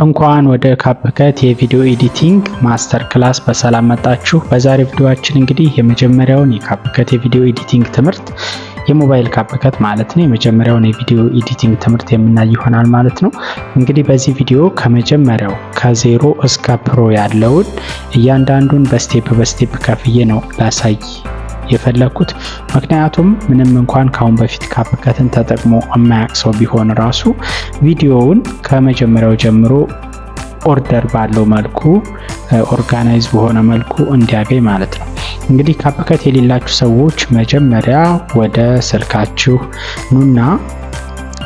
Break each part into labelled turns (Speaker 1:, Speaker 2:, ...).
Speaker 1: እንኳን ወደ ካፕከት የቪዲዮ ኤዲቲንግ ማስተር ክላስ በሰላም መጣችሁ። በዛሬው ቪዲዮአችን እንግዲህ የመጀመሪያውን የካፕከት የቪዲዮ ኤዲቲንግ ትምህርት የሞባይል ካፕከት ማለት ነው የመጀመሪያውን የቪዲዮ ኤዲቲንግ ትምህርት የምናይ ይሆናል ማለት ነው። እንግዲህ በዚህ ቪዲዮ ከመጀመሪያው ከዜሮ እስከ ፕሮ ያለውን እያንዳንዱን በስቴፕ ከፍዬ ነው ላሳይ የፈለኩት። ምክንያቱም ምንም እንኳን ካሁን በፊት ካፕከትን ተጠቅሞ የማያውቅ ሰው ቢሆን ራሱ ቪዲዮውን ከመጀመሪያው ጀምሮ ኦርደር ባለው መልኩ ኦርጋናይዝ በሆነ መልኩ እንዲያገኝ ማለት ነው። እንግዲህ ካፕከት የሌላችሁ ሰዎች መጀመሪያ ወደ ስልካችሁ ኑና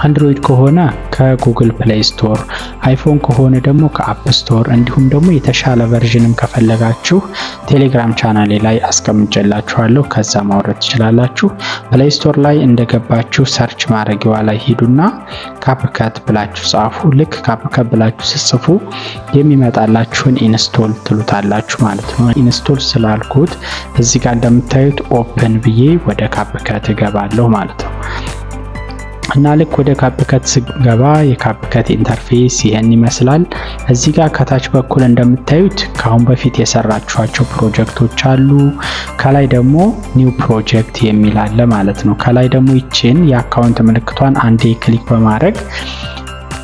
Speaker 1: አንድሮይድ ከሆነ ከጉግል ፕሌይ ስቶር፣ አይፎን ከሆነ ደግሞ ከአፕ ስቶር፣ እንዲሁም ደግሞ የተሻለ ቨርዥንም ከፈለጋችሁ ቴሌግራም ቻናሌ ላይ አስቀምጬላችኋለሁ። ከዛ ማውረድ ትችላላችሁ። ፕሌይ ስቶር ላይ እንደገባችሁ ሰርች ማድረጊያዋ ላይ ሂዱና ካፕከት ብላችሁ ጻፉ። ልክ ካፕከት ብላችሁ ስትጽፉ የሚመጣላችሁን ኢንስቶል ትሉታላችሁ ማለት ነው። ኢንስቶል ስላልኩት እዚህ ጋር እንደምታዩት ኦፕን ብዬ ወደ ካፕከት እገባለሁ ማለት ነው። እና ልክ ወደ ካፕከት ስገባ የካፕከት ኢንተርፌስ ይሄን ይመስላል። እዚህ ጋር ከታች በኩል እንደምታዩት ካሁን በፊት የሰራችኋቸው ፕሮጀክቶች አሉ። ከላይ ደግሞ ኒው ፕሮጀክት የሚል አለ ማለት ነው። ከላይ ደግሞ ይችን የአካውንት ምልክቷን አንዴ ክሊክ በማድረግ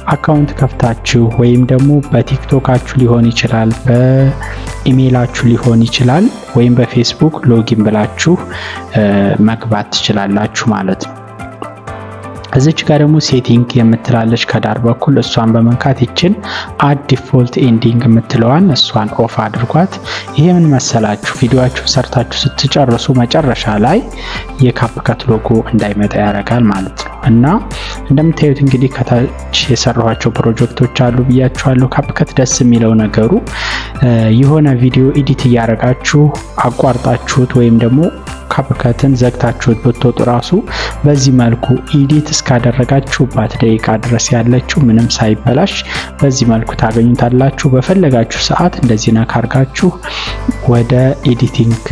Speaker 1: አካውንት ከፍታችሁ ወይም ደግሞ በቲክቶካችሁ ሊሆን ይችላል፣ በኢሜይላችሁ ሊሆን ይችላል፣ ወይም በፌስቡክ ሎጊን ብላችሁ መግባት ትችላላችሁ ማለት ነው። እዚች ጋር ደግሞ ሴቲንግ የምትላለች ከዳር በኩል እሷን በመንካት ይችን አድ ዲፎልት ኤንዲንግ የምትለዋን እሷን ኦፍ አድርጓት። ይሄ ምን መሰላችሁ ቪዲዮአችሁ ሰርታችሁ ስትጨርሱ መጨረሻ ላይ የካፕከት ሎጎ እንዳይመጣ ያደርጋል ማለት ነው። እና እንደምታዩት እንግዲህ ከታች የሰራኋቸው ፕሮጀክቶች አሉ ብያችኋለሁ። ካፕከት ደስ የሚለው ነገሩ የሆነ ቪዲዮ ኤዲት እያደረጋችሁ አቋርጣችሁት ወይም ደግሞ ካፕከትን ዘግታችሁት ብትወጡ ራሱ በዚህ መልኩ ኤዲት እስካደረጋችሁባት ደቂቃ ድረስ ያለችው ምንም ሳይበላሽ በዚህ መልኩ ታገኙታላችሁ። በፈለጋችሁ ሰዓት እንደዚህ ነካ አድርጋችሁ ወደ ኤዲቲንግ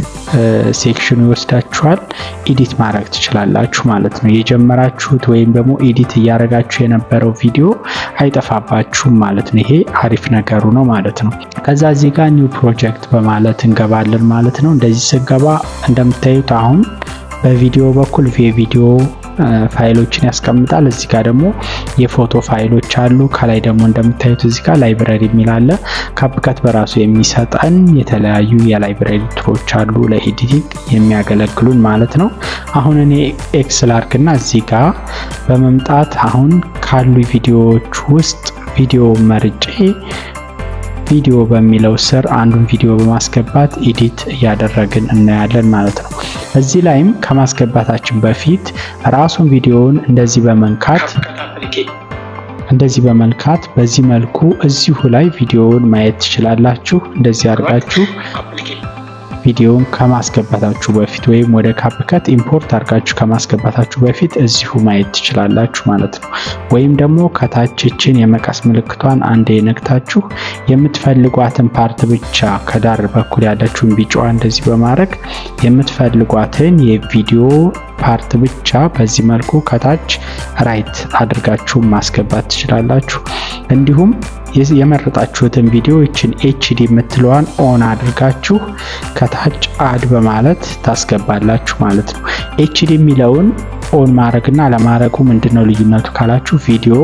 Speaker 1: ሴክሽኑ ይወስዳችኋል። ኤዲት ማድረግ ትችላላችሁ ማለት ነው። የጀመራችሁት ወይም ደግሞ ኤዲት እያደረጋችሁ የነበረው ቪዲዮ አይጠፋባችሁም ማለት ነው። ይሄ አሪፍ ነገሩ ነው ማለት ነው። ከዛ እዚህ ጋር ኒው ፕሮጀክት በማለት እንገባለን ማለት ነው። እንደዚህ ስገባ እንደምታዩት አሁን በቪዲዮ በኩል የቪዲዮ ፋይሎችን ያስቀምጣል። እዚህ ጋር ደግሞ የፎቶ ፋይሎች አሉ። ከላይ ደግሞ እንደምታዩት እዚህ ጋር ላይብረሪ የሚል አለ። ካፕከት በራሱ የሚሰጠን የተለያዩ የላይብረሪ ቱሎች አሉ ለኤዲቲንግ የሚያገለግሉን ማለት ነው። አሁን እኔ ኤክስ ላርግና እዚህ ጋር በመምጣት አሁን ካሉ ቪዲዮዎች ውስጥ ቪዲዮ መርጬ ቪዲዮ በሚለው ስር አንዱን ቪዲዮ በማስገባት ኤዲት እያደረግን እናያለን ማለት ነው። እዚህ ላይም ከማስገባታችን በፊት ራሱን ቪዲዮውን እንደዚህ በመንካት በዚህ መልኩ እዚሁ ላይ ቪዲዮውን ማየት ትችላላችሁ። እንደዚህ አድርጋችሁ ቪዲዮውን ከማስገባታችሁ በፊት ወይም ወደ ካፕከት ኢምፖርት አድርጋችሁ ከማስገባታችሁ በፊት እዚሁ ማየት ትችላላችሁ ማለት ነው። ወይም ደግሞ ከታች እችን የመቀስ ምልክቷን አንዴ ነክታችሁ የምትፈልጓትን ፓርት ብቻ ከዳር በኩል ያለችውን ቢጫዋ እንደዚህ በማድረግ የምትፈልጓትን የቪዲዮ ፓርት ብቻ በዚህ መልኩ ከታች ራይት አድርጋችሁ ማስገባት ትችላላችሁ። እንዲሁም የመረጣችሁትን ቪዲዮ እችን ኤችዲ የምትለዋን ኦን አድርጋችሁ ከታች አድ በማለት ታስገባላችሁ ማለት ነው። ኤችዲ የሚለውን ኦን ማድረግና ለማድረጉ ምንድነው ልዩነቱ ካላችሁ ቪዲዮ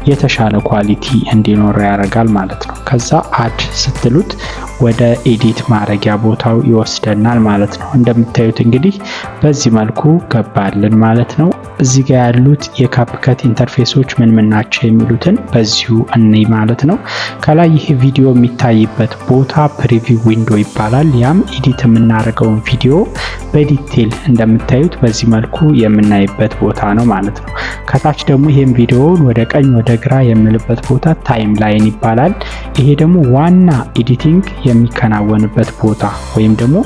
Speaker 1: የተሻለ ኳሊቲ እንዲኖረው ያደርጋል ማለት ነው። ከዛ አድ ስትሉት ወደ ኤዲት ማድረጊያ ቦታው ይወስደናል ማለት ነው። እንደምታዩት እንግዲህ በዚህ መልኩ ገባልን ማለት ነው። እዚህ ጋር ያሉት የካፕከት ኢንተርፌሶች ምን ናቸው የሚሉትን በዚሁ እንይ ማለት ነው። ከላይ ይሄ ቪዲዮ የሚታይበት ቦታ ፕሪቪው ዊንዶ ይባላል። ያም ኤዲት የምናደርገውን ቪዲዮ በዲቴል እንደምታዩት በዚህ መልኩ የምናይበት ቦታ ነው ማለት ነው። ከታች ደግሞ ይሄን ቪዲዮውን ወደ ቀኝ ወደ ግራ የምልበት ቦታ ታይም ላይን ይባላል። ይሄ ደግሞ ዋና ኤዲቲንግ የሚከናወንበት ቦታ ወይም ደግሞ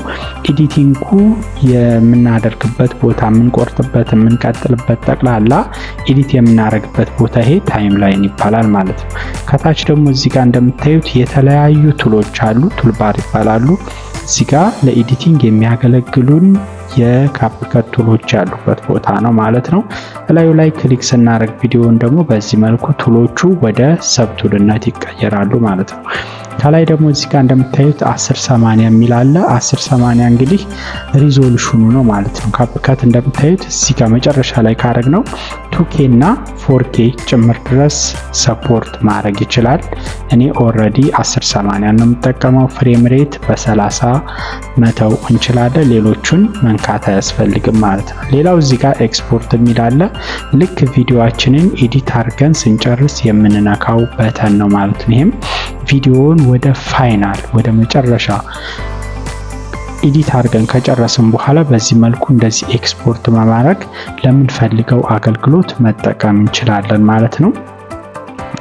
Speaker 1: ኤዲቲንጉ የምናደርግበት ቦታ፣ የምንቆርጥበት፣ የምንቀጥልበት ጠቅላላ ኤዲት የምናደርግበት ቦታ ይሄ ታይም ላይን ይባላል ማለት ነው። ከታች ደግሞ እዚህ ጋር እንደምታዩት የተለያዩ ቱሎች አሉ፣ ቱልባር ይባላሉ። እዚህ ጋር ለኤዲቲንግ የሚያገለግሉን የካፕከት ቱሎች ያሉበት ቦታ ነው ማለት ነው። እላዩ ላይ ክሊክ ስናደርግ ቪዲዮውን ደግሞ በዚህ መልኩ ቱሎቹ ወደ ሰብ ቱልነት ይቀየራሉ ማለት ነው። ከላይ ደግሞ እዚህ ጋር እንደምታዩት 1080 የሚል አለ። 1080 እንግዲህ ሪዞሉሽኑ ነው ማለት ነው። ካፕከት እንደምታዩት እዚህ ጋር መጨረሻ ላይ ካረግነው 2K እና 4K ጭምር ድረስ ሰፖርት ማድረግ ይችላል። እኔ ኦልሬዲ 1080 ነው የምጠቀመው። ፍሬም ሬት በ30 መተው እንችላለን። ሌሎቹን መንካት አያስፈልግም ማለት ነው። ሌላው እዚህ ጋር ኤክስፖርት የሚል አለ። ልክ ቪዲዮአችንን ኤዲት አድርገን ስንጨርስ የምንነካው በተን ነው ማለት ነው። ይሄም ቪዲዮውን ወደ ፋይናል ወደ መጨረሻ ኤዲት አድርገን ከጨረስን በኋላ በዚህ መልኩ እንደዚህ ኤክስፖርት በማድረግ ለምንፈልገው አገልግሎት መጠቀም እንችላለን ማለት ነው።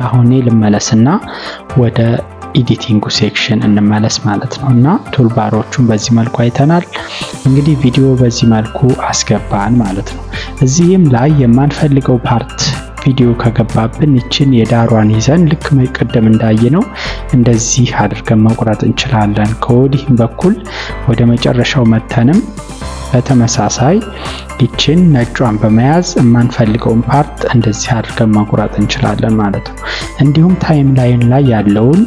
Speaker 1: አሁን ልመለስና ወደ ኤዲቲንጉ ሴክሽን እንመለስ ማለት ነው። እና ቱልባሮቹን በዚህ መልኩ አይተናል። እንግዲህ ቪዲዮ በዚህ መልኩ አስገባን ማለት ነው። እዚህም ላይ የማንፈልገው ፓርት ቪዲዮ ከገባብን እችን የዳሯን ይዘን ልክ ቅድም እንዳየነው እንደዚህ አድርገን መቁረጥ እንችላለን። ከወዲህም በኩል ወደ መጨረሻው መተንም በተመሳሳይ እችን ነጯን በመያዝ የማንፈልገውን ፓርት እንደዚህ አድርገን መቁረጥ እንችላለን ማለት ነው። እንዲሁም ታይም ላይን ላይ ያለውን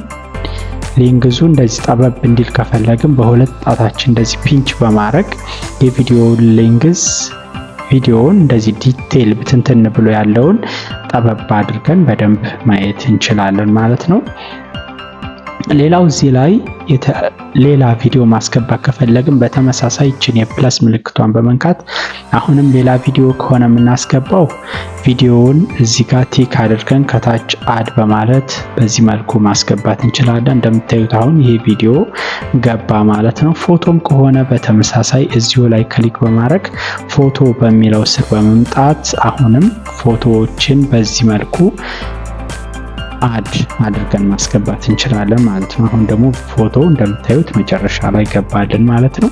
Speaker 1: ሌንግዙ እንደዚህ ጠበብ እንዲል ከፈለግን በሁለት ጣታችን እንደዚህ ፒንች በማድረግ የቪዲዮውን ሌንግዝ ቪዲዮውን እንደዚህ ዲቴል ብትንትን ብሎ ያለውን ጠበብ አድርገን በደንብ ማየት እንችላለን ማለት ነው። ሌላው እዚህ ላይ ሌላ ቪዲዮ ማስገባት ከፈለግን በተመሳሳይ እችን የፕለስ ምልክቷን በመንካት አሁንም ሌላ ቪዲዮ ከሆነ የምናስገባው ቪዲዮውን እዚህ ጋር ቲክ አድርገን ከታች አድ በማለት በዚህ መልኩ ማስገባት እንችላለን። እንደምታዩት አሁን ይሄ ቪዲዮ ገባ ማለት ነው። ፎቶም ከሆነ በተመሳሳይ እዚሁ ላይ ክሊክ በማድረግ ፎቶ በሚለው ስር በመምጣት አሁንም ፎቶዎችን በዚህ መልኩ አድ አድርገን ማስገባት እንችላለን ማለት ነው። አሁን ደግሞ ፎቶ እንደምታዩት መጨረሻ ላይ ገባልን ማለት ነው።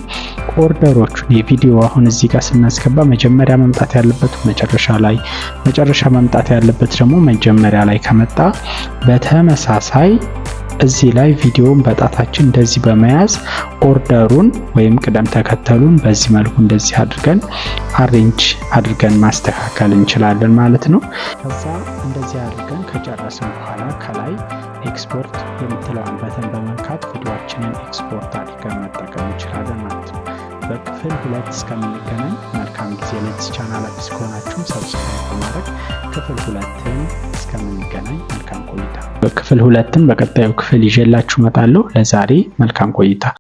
Speaker 1: ኦርደሮቹን የቪዲዮ አሁን እዚህ ጋር ስናስገባ መጀመሪያ መምጣት ያለበት መጨረሻ መምጣት ያለበት ደግሞ መጀመሪያ ላይ ከመጣ በተመሳሳይ እዚህ ላይ ቪዲዮውን በጣታችን እንደዚህ በመያዝ ኦርደሩን ወይም ቅደም ተከተሉን በዚህ መልኩ እንደዚህ አድርገን አሬንጅ አድርገን ማስተካከል እንችላለን ማለት ነው። ከዛ እንደዚህ አድርገን ከጨረስን በኋላ ከላይ ኤክስፖርት የምትለውን በተን በመንካት ቪዲዮአችንን ኤክስፖርት አድርገን መጠቀም እንችላለን ማለት ነው። በክፍል 2 እስከምንገናኝ መልካም ጊዜ። ለዚህ ቻናል አዲስ ከሆናችሁ ሰብስክራይብ በማድረግ ክፍል 2ን እስከምንገናኝ መልካም ቆይታ። በክፍል 2ን በቀጣዩ ክፍል ይዤላችሁ እመጣለሁ። ለዛሬ መልካም ቆይታ።